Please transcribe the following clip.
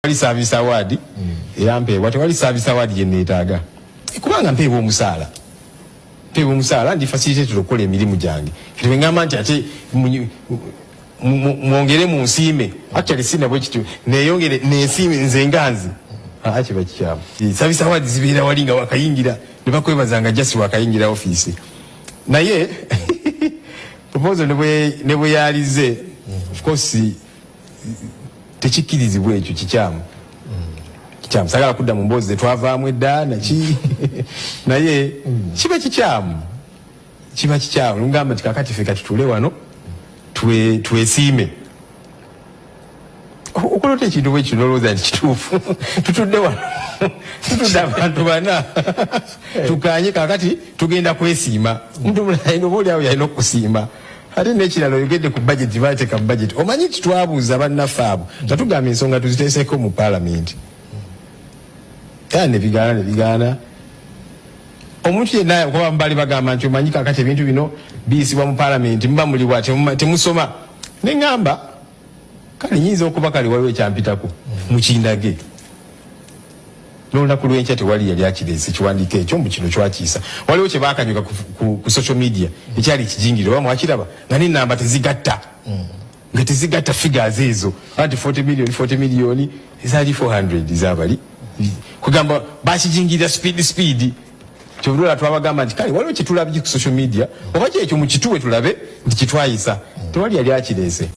Wali service award yampe wali service award yenetaga kubanga mpeebwa omusaala ndi facilitate okukola emirimu gyange kiti ngamba nti ate mwongere mu nsiime actually sina bwe kitu neyongere nesiime nze nganzi ache bakikyama service award zibeera wali nga wakayingira ne bakwebazanga just wakayingira office naye proposal ne bwe yalize of course tekikirizibwa ekyo kikyamu sagala kudda mu mboozi twavaamu edda naki naye kiba kikyamu ngamba nti kakati ffe kati tule wano twesiime okulota ekintu bwe kino olowooza nti kituufu tutudde wano tutudde abantu bana tukanye kakati tugenda kwesiima omuntu mulala oba oliawo yalina okusiima ate n'ekirala oyogedde ku budget bateeka mu budget omanyi nti twabuuza bannaffe abo tatugamba ensonga tuziteeseko mu paalamenti era ne bigaana omuntu yenna kuba mubali bagamba nti omanyi kakati ebintu bino biyisibwa mu paalamenti muba muliwa temusoma ne ŋŋamba kale nyinza okuba kale waliwo ekyampitako mukindage n'olunaku lw'enkya tewali yali akireese kiwandiiko ekyo mbu kino kyakiisa waliwo kye baakanyuka ku social media ekyali kijingiro oba mwakiraba nga n'ennamba tezigatta nga tezigatta figures ezo anti 40 million ezaali 400 zaabali kugamba bakijingirira speed kyobulula twabagamba nti kale waliwo kye tulabye ku social media oba kyekyo mu kituwe tulabe nti kitwayisa tewali yali akireese